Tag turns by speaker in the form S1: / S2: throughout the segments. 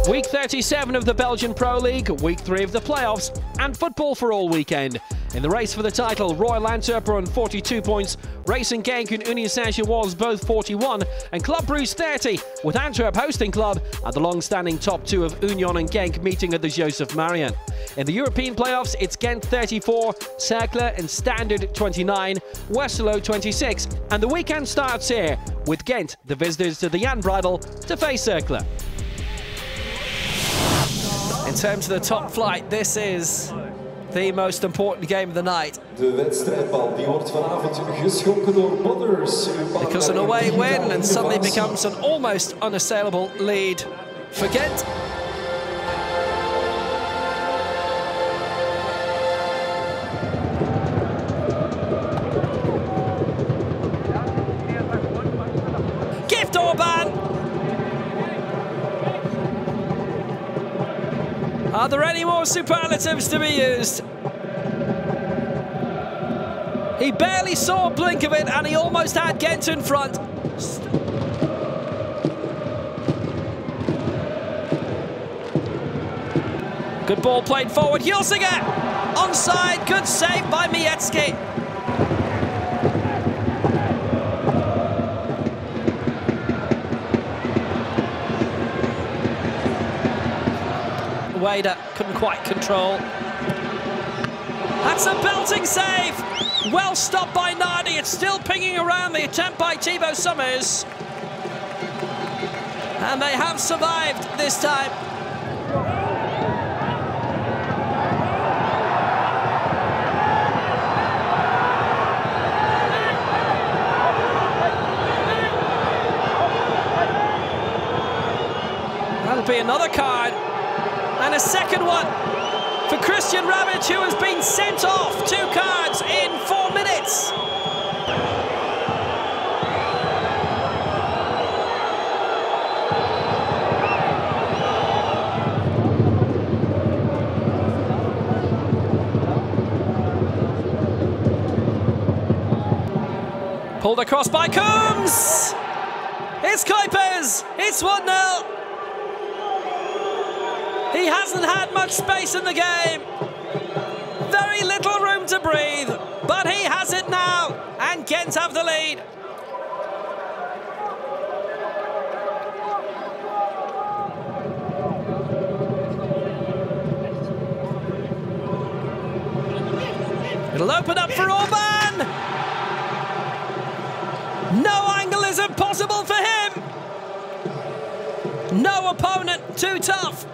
S1: Week 37 of the Belgian Pro League, Week 3 of the playoffs, and football for all weekend. In the race for the title, Royal Antwerp are on 42 points, Racing Genk and Union Saint-Gilloise both 41, and Club Brugge 30, with Antwerp hosting club and the long-standing top two of Union and Genk meeting at the Joseph Marion. In the European playoffs, it's Gent 34, Cercle and Standard 29, Westerlo 26, and the weekend starts here, with Gent, the visitors to the Jan Breidel, to face Cercle. In terms of the top flight, this is the most important game of the night. Because an away win and suddenly becomes an almost unassailable lead for Gent. Are there any more superlatives to be used? He barely saw a blink of it and he almost had Gent in front. Good ball played forward. Hilsinger! Onside. Good save by Mietski. Wader couldn't quite control. That's a belting save! Well stopped by Nardi. It's still pinging around the attempt by Thibaut Summers. And they have survived this time. That'll be another card. And a second one for Christian Rabbit, who has been sent off. 2 cards in 4 minutes. Pulled across by Coombs. It's Kuipers. It's 1-0. He hasn't had much space in the game. Very little room to breathe, but he has it now, and Gent have the lead. It'll open up for Orban. No angle is impossible for him. No opponent too tough.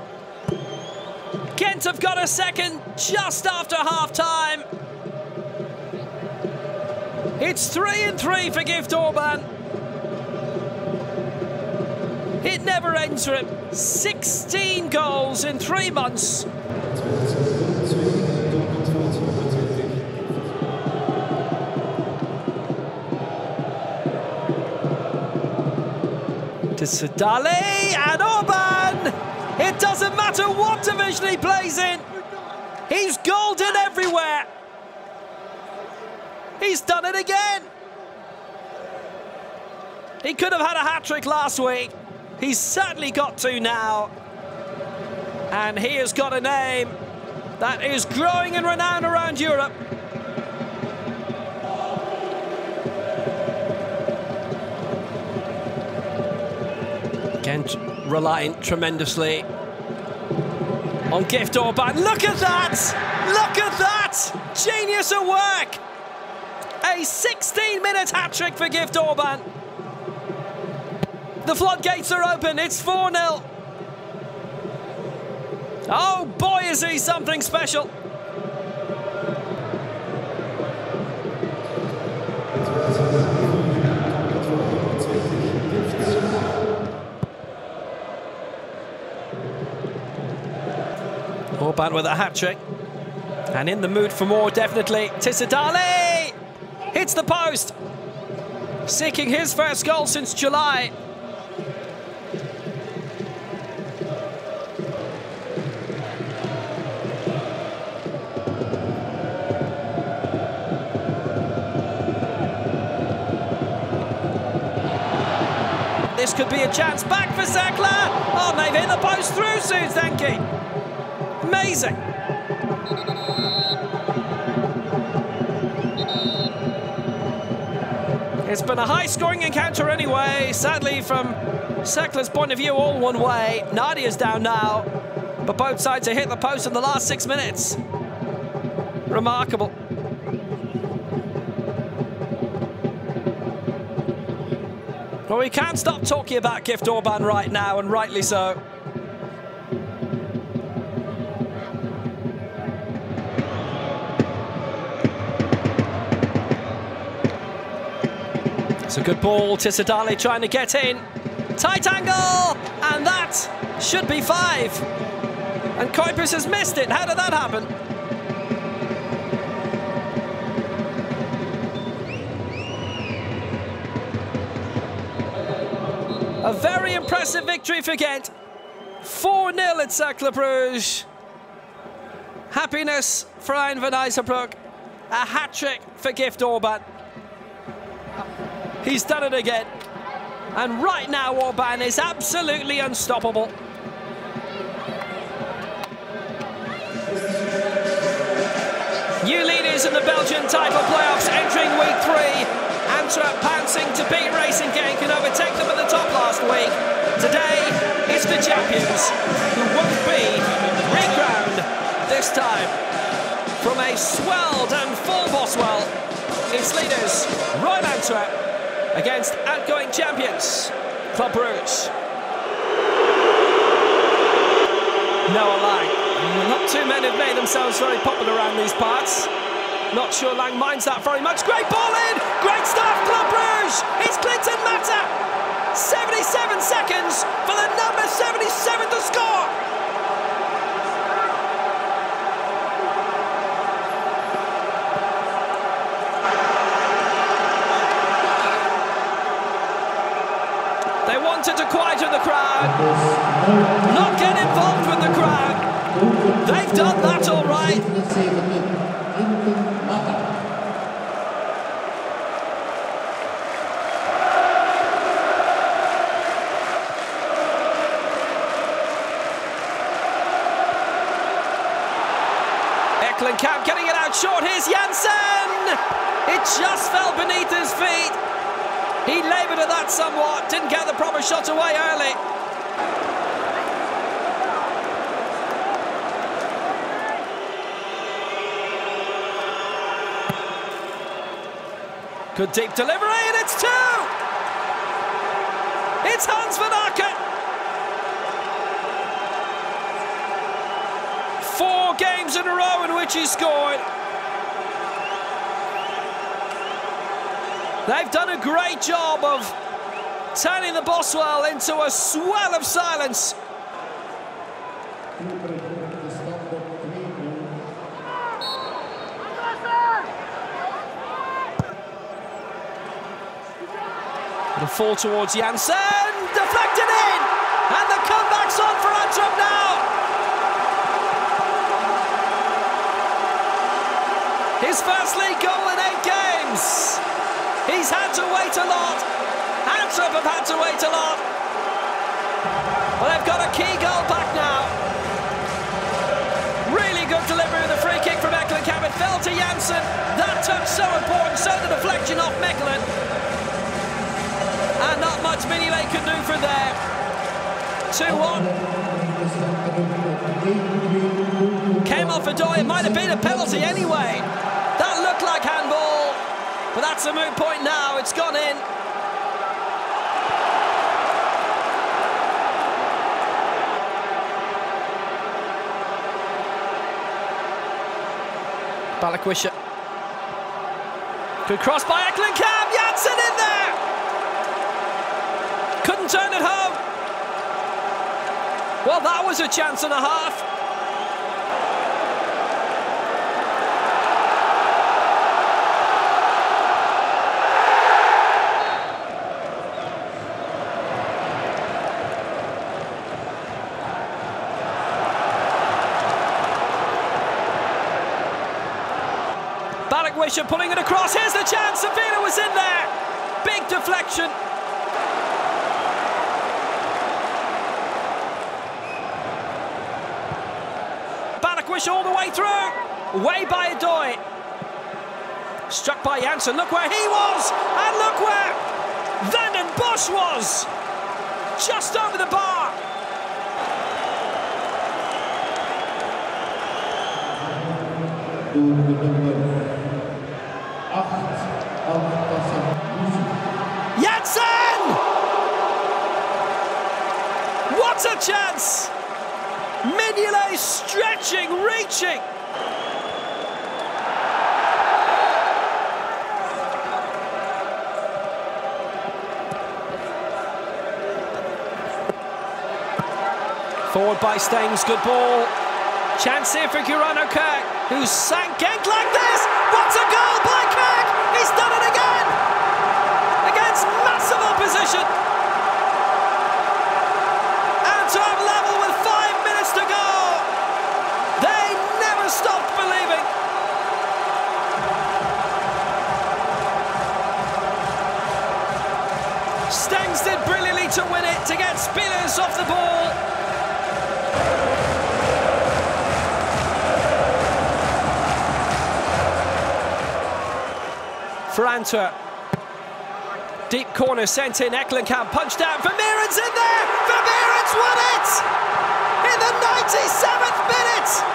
S1: Gent have got a second just after half-time. It's 3-3 for Gift Orban. It never ends for him. 16 goals in 3 months. To Sadale and Orban. It doesn't matter what division he plays in. He's golden everywhere. He's done it again. He could have had a hat-trick last week. He's certainly got to now. And he has got a name that is growing in renown around Europe. Gent relying tremendously on Gift Orban. Look at that! Look at that! Genius at work! A 16-minute hat-trick for Gift Orban. The floodgates are open. It's 4-0. Oh boy, is he something special. Orban with a hat-trick, and in the mood for more, definitely. Tissadale hits the post, seeking his first goal since July. this could be a chance. Back for Cercle. Oh, they've hit the post through soon, Zenki. Amazing. It's been a high-scoring encounter anyway. Sadly, from Cercle's point of view, all one way. Nadia's down now, but both sides have hit the post in the last 6 minutes. Remarkable. Well, we can't stop talking about Gift Orban right now, and rightly so. It's a good ball. Tissadale trying to get in. Tight angle, and that should be 5. And Kuipers has missed it. How did that happen? A very impressive victory for Gent. 4-0 at Cercle Brugge. Happiness for Ein van Ijzenbroek. A hat-trick for Gift Orban. He's done it again. And right now, Orban is absolutely unstoppable. New leaders in the Belgian title playoffs entering week 3. Antwerp pouncing to beat Racing Genk and overtake them at the top last week. Today, it's the champions who won't be recrowned this time. From a swelled and full Boswell, its leaders, Royal Antwerp, against outgoing champions, Club Brugge. No lie, not too many have made themselves very popular around these parts. Not sure Lang minds that very much. Great ball in, great stuff, Club Brugge. It's Clinton Mata. 77 seconds for the number 77 to score. They wanted to quieten the crowd, not get involved with the crowd. They've done that all right. Camp getting it out short. Here's Janssen. It just fell beneath his feet. He laboured at that somewhat, didn't get the proper shot away early. Good deep delivery, and it's 2! It's Hans van Aken. 4 games in a row in which he scored. They've done a great job of turning the Boswell into a swell of silence. The fall towards Janssen, deflected in, and the comeback's on for Antwerp now. His first league goal in 8 games. He's had to wait a lot. Antwerp have had to wait a lot. Well, they've got a key goal back now. Really good delivery of the free kick from Eckelenkamp. It fell to Janssen. That touch so important, so the deflection off Mechelen. And not much Mignolet could do from there. 2-1. Came off a door. It might have been a penalty anyway. That looked like handball, but that's a moot point now. It's gone in. Balakwisha. Good cross by Eckelenkamp. Janssen in there. Couldn't turn it home. Well, that was a chance and a half. Balakwisha pulling it across. Here's the chance. Savina was in there. Big deflection. Squish all the way through. Away by Adoy. Struck by Janssen. Look where he was. And look where Van Bosch was. Just over the bar. Janssen! What a chance! Mignolet stretching, reaching. Forward by Stengs, good ball. Chance here for Girano Kirk, who sank Genk like this. What a goal by Kirk! He's done it again! Against massive opposition. Antwerp level with 5 minutes to go. They never stopped believing. Stengs did brilliantly to win it, to get Spielers off the ball. For Antwerp. Deep corner sent in, Eklenkamp punched out, Vermeeren's in there! Vermeeren's won it! In the 97th minute!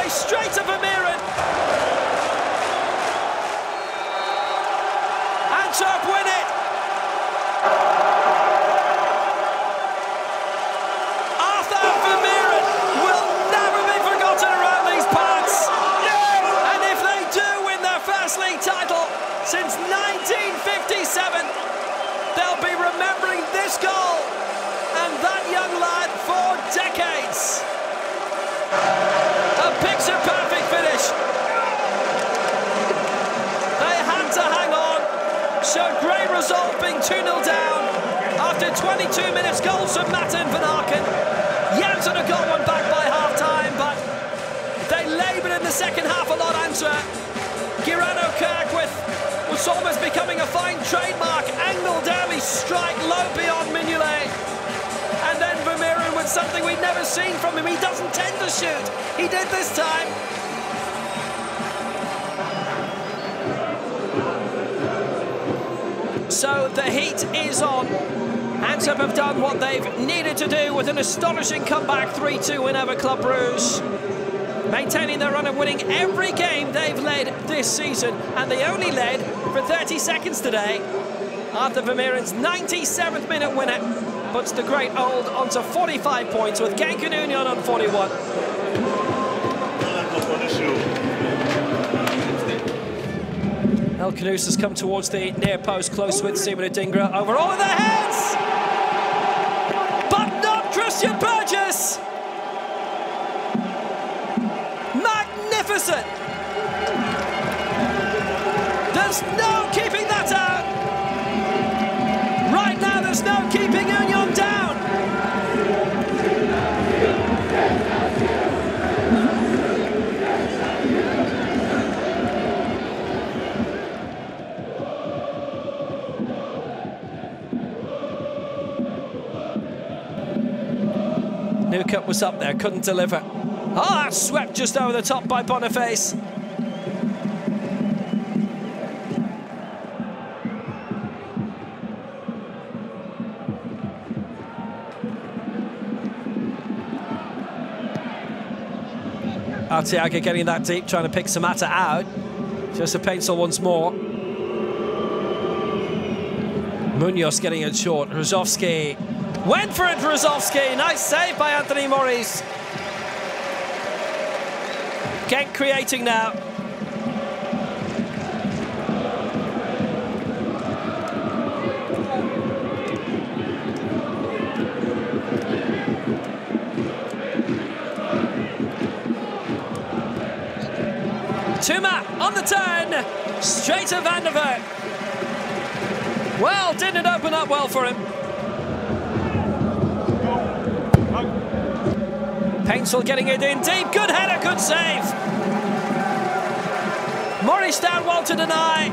S1: Straight to Vermeeren. Antwerp win it. Arthur Vermeeren will never be forgotten around these parts. And if they do win their first league title since 1957, they'll be remembering this goal and that young lad for decades. A picture-perfect finish. They had to hang on. Showed great resolve being 2-0 down. After 22 minutes, goals from Matten Van Aken. Janssen had got one back by half-time, but they laboured in the second half a lot, Antwerp. Girano Kirk with what's almost becoming a fine trademark. Angled early strike low beyond Mignolet. And then Vermeeren with something we'd never seen from him. He doesn't tend to shoot. He did this time. So the heat is on. Antwerp have done what they've needed to do with an astonishing comeback 3-2 win over Club Brugge. Maintaining their run of winning every game they've led this season. And they only led for 30 seconds today. Arthur Vermeeren's 97th minute winner puts the great old onto 45 points with Genk and Union on 41. El Kanous has come towards the near post, close with Simon Adingra. Over all of their heads! But not Christian Burgess! Magnificent! There's no keeping that out! Right now, there's no keeping Union down. Newcup was up there, couldn't deliver. Oh, that's swept just over the top by Boniface. Arteaga getting that deep, trying to pick Samatta out. Joseph Paintsel once more. Munoz getting it short. Rozovsky went for it, Rozovsky. Nice save by Anthony Maurice. Genk creating now. Tuma on the turn, straight to Van der Vaart. Well, didn't open up well for him. Paintsel getting it in deep, good header, good save. Morris down well to deny.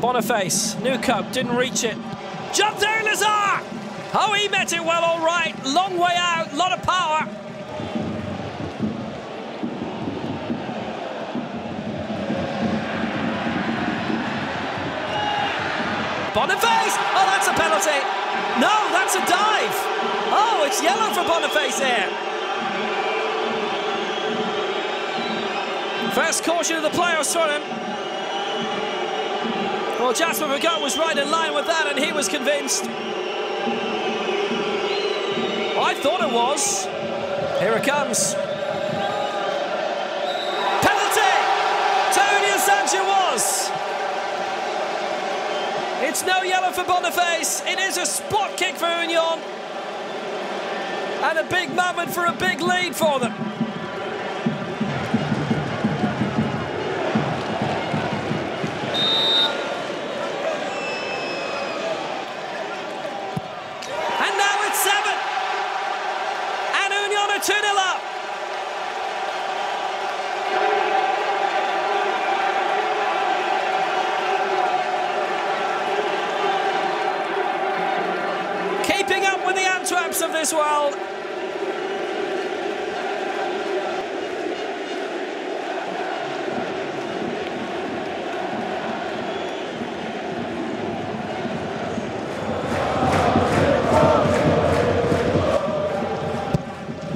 S1: Boniface, Newcoat, didn't reach it. Jump there, Lazar! Oh, he met it well, all right. Long way out, lot of power. Boniface! Oh, that's a penalty. No, that's a dive. Oh, it's yellow for Boniface here. First caution of the playoffs for him. Well, Jasper Brugge was right in line with that, and he was convinced. I thought it was. Here it comes. Penalty! Tony Sancho was. It's no yellow for Boniface. It is a spot kick for Union. And a big moment for a big lead for them. And now it's 7. And Union are 2-0 up. Keeping up with the Antwerps of this world.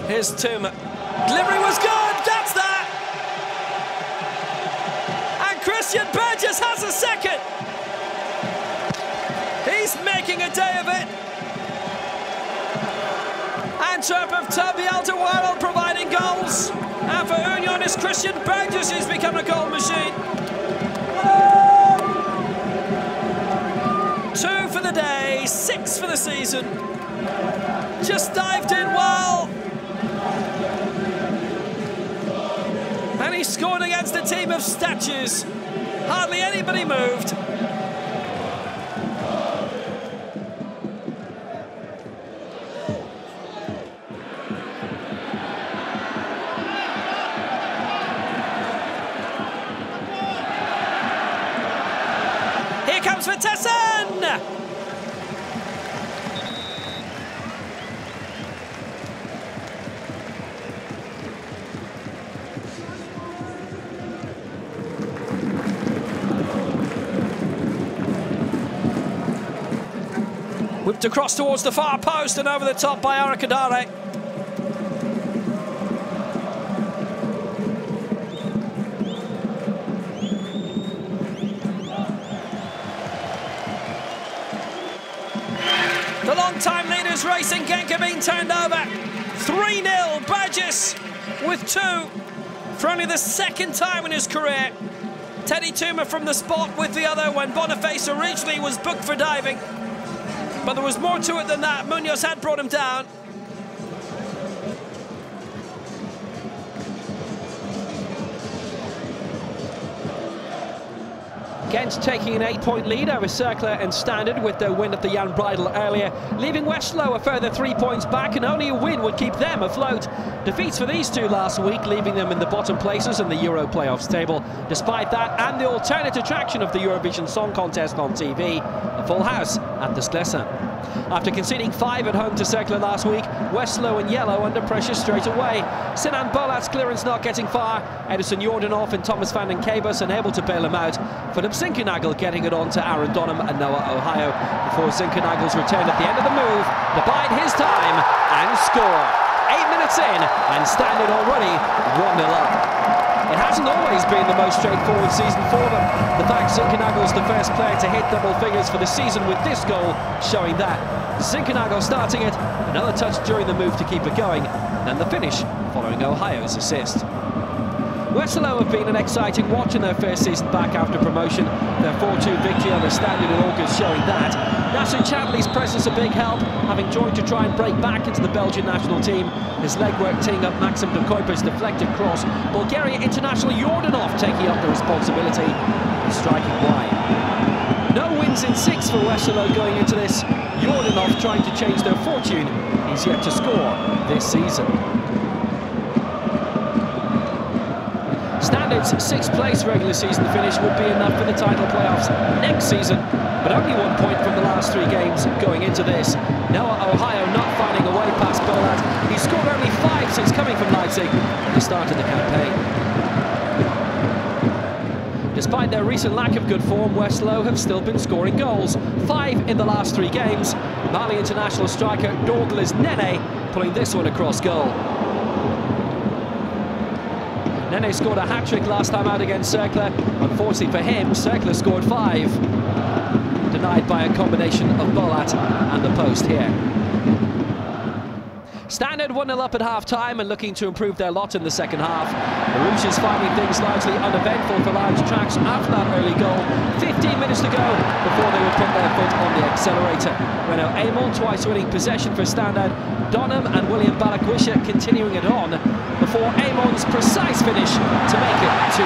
S1: Here's Tuma. Delivery was good, that's that! And Christian Burgess has a second! He's making a day of it! Antwerp have turned the outer world providing goals. And for Union, it's Christian Burgess who's become a goal machine. 2 for the day, 6 for the season. Just dived in well. And he scored against a team of statues. Hardly anybody moved. Here comes Vitesse! Whipped across towards the far post and over the top by Arakadare. The long-time leaders Racing Genk have been turned over. 3-0, Burgess with 2 for only the second time in his career. Teddy Tuma from the spot with the other when Boniface originally was booked for diving. But there was more to it than that. Munoz had brought him down. Gent taking an 8-point lead over Cercle and Standard with their win at the Jan Breidel earlier, leaving Westerlo a further 3 points back, and only a win would keep them afloat. Defeats for these two last week, leaving them in the bottom places in the Euro playoffs table. Despite that, and the alternate attraction of the Eurovision Song Contest on TV, a full house at the Schlesser. After conceding 5 at home to Cercle last week, Westerlo and Yellow under pressure straight away. Sinan Bolat's clearance not getting far. Edison Jordanov and Thomas van den Kabus unable to bail him out. Philip Zinkernagel getting it on to Aaron Donham and Noah Ohio before Zinkernagel's return at the end of the move to bide his time and score. 8 minutes in and Standard already 1-0 up. It hasn't always been the most straightforward season for them. The fact Zinkernagel's the first player to hit double figures for the season with this goal showing that. Zinkernagel starting it, another touch during the move to keep it going, and the finish following Ohio's assist. Westerlo have been an exciting watch in their first season back after promotion. Their 4-2 victory over Standard in August showing that. Nasser Chadley's presence a big help, having joined to try and break back into the Belgian national team. His legwork teeing up Maxim de Kuiper's deflected cross. Bulgaria international Jordanov taking up the responsibility and striking wide. No wins in 6 for Westerlo going into this. Jordanov trying to change their fortune. He's yet to score this season. Standard's 6th place regular season finish would be enough for the title playoffs next season, but only 1 point from the last 3 games going into this. Noah Ohio not finding a way past Bolat. He scored only 5 since coming from Leipzig at the start of the campaign. Despite their recent lack of good form, Westerlo have still been scoring goals. 5 in the last 3 games. Mali international striker Douglas Nene pulling this one across goal. Nene scored a hat-trick last time out against Cercle. Unfortunately for him, Cercle scored 5. Denied by a combination of Bolat and the post here. Standard 1-0 up at half-time and looking to improve their lot in the second half. The Rouges finding things largely uneventful for large tracks after that early goal. 15 minutes to go before they would put their foot on the accelerator. Renaud Amon twice winning possession for Standard. Donham and William Balakwisha continuing it on before Amon's precise finish to make it 2-0.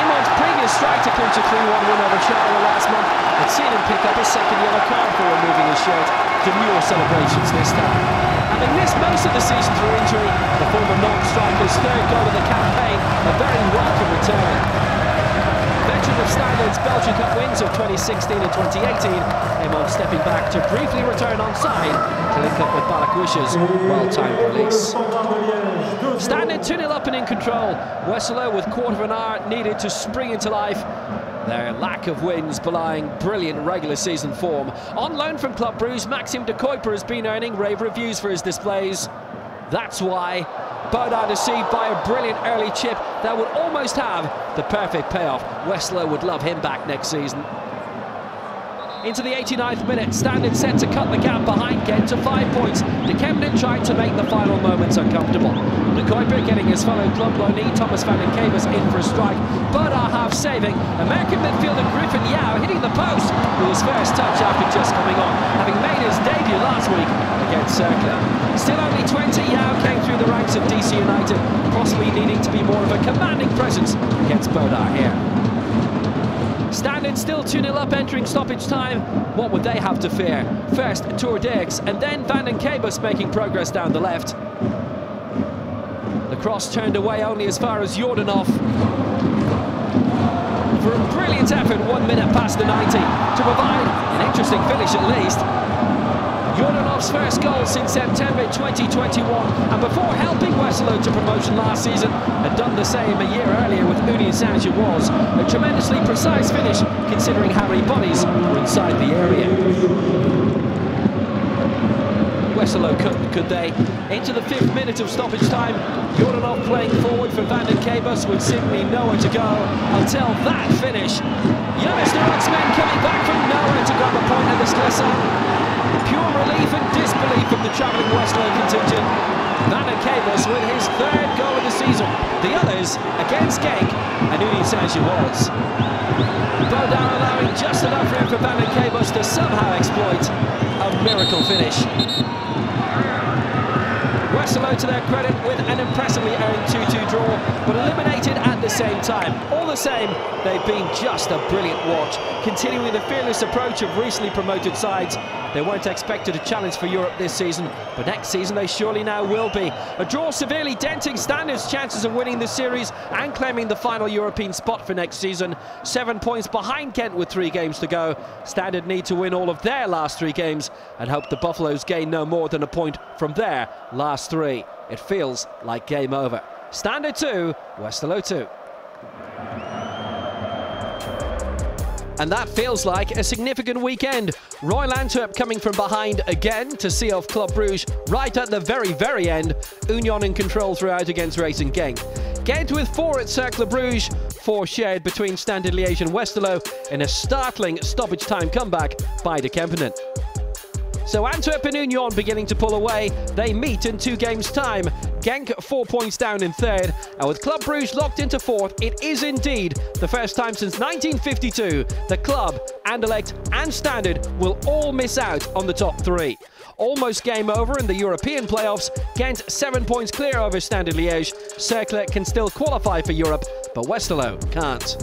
S1: Amon's previous strike to clinch a 3-1 win over Cercle last month had seen him pick up a second yellow card for removing his shirt. Demure celebrations this time. Having missed most of the season through injury, the former non-striker's 3rd goal of the campaign, a very welcome return. Veteran of Standard's Belgian Cup wins of 2016 and 2018, Amon stepping back to briefly return on side to link up with Balakwisha's well-timed release. Standard 2-0 up and in control. Westerlo with quarter of an hour needed to spring into life. Their lack of wins belying brilliant regular season form. On loan from Club Brugge, Maxim de Kuiper has been earning rave reviews for his displays. That's why Boda deceived by a brilliant early chip that would almost have the perfect payoff. Westerlo would love him back next season. Into the 89th minute, Standard set to cut the gap behind Gent to 5 points. De Kempen trying to make the final moments uncomfortable. De Kuiper getting his fellow club loanee Thomas van den Kavers in for a strike. Boda half saving. American midfielder Griffin Yao hitting the post with his first touch after just coming on, having made his debut last week against Cercle. Still only 20, Yao came through the ranks of DC United, possibly needing to be more of a commanding presence against Boda here. Standard still 2-0 up entering stoppage time. What would they have to fear? First Tour Dirks and then Van den Kavers making progress down the left. The cross turned away only as far as Jordanov. For a brilliant effort 1 minute past the 90 to provide an interesting finish at least. Jordanov's first goal since September 2021, and before helping Westerlo to promotion last season, had done the same a year earlier with Union Saint-Gilloise. A tremendously precise finish considering how many bodies were inside the area. Westerlo could they? Into the 5th minute of stoppage time, Jordanov playing forward for Van den Kavers with simply nowhere to go until that finish. Jonas Durant's men coming back from nowhere to grab a point at this Clisson. Pure relief and disbelief from the travelling Westerlo contingent. Van den Kavers with his 3rd goal of the season. The others against Genk and Union Saint-Gilloise. Boda allowing just enough room for Van den Kavers to somehow exploit a miracle finish. Westerlo, to their credit, with an impressively earned 2-2 draw, but eliminated at the same time. All the same, they've been just a brilliant watch, continuing the fearless approach of recently promoted sides. They weren't expected to challenge for Europe this season, but next season they surely now will be. A draw severely denting Standard's chances of winning the series and claiming the final European spot for next season. 7 points behind Gent with 3 games to go. Standard need to win all of their last 3 games and hope the Buffaloes gain no more than a point from their last 3. It feels like game over. Standard 2, Westerlo 2. And that feels like a significant weekend. Royal Antwerp coming from behind again to see off Club Brugge right at the very end. Union in control throughout against Racing Genk. Gent with 4 at Cercle Brugge, 4 shared between Standard Liège and Westerlo in a startling stoppage time comeback by De Kempen. So Antwerp and Union beginning to pull away. They meet in 2 games' time. Genk 4 points down in 3rd, and with Club Brugge locked into 4th, it is indeed the first time since 1952 the club, Anderlecht and Standard will all miss out on the top 3. Almost game over in the European playoffs. Gent 7 points clear over Standard Liège. Cercle can still qualify for Europe, but Westerlo can't.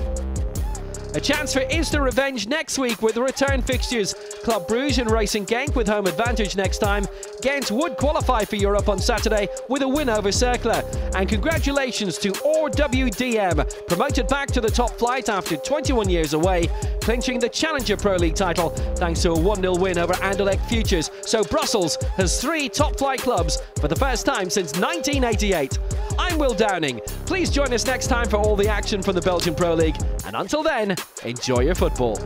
S1: A chance for instant revenge next week with the return fixtures. Club Brugge and Racing Genk with home advantage next time. Gent would qualify for Europe on Saturday with a win over Cercle. And congratulations to RWDM, promoted back to the top flight after 21 years away, clinching the Challenger Pro League title thanks to a 1-0 win over Anderlecht Futures. So Brussels has 3 top flight clubs for the first time since 1988. I'm Will Downing. Please join us next time for all the action from the Belgian Pro League. And until then, enjoy your football.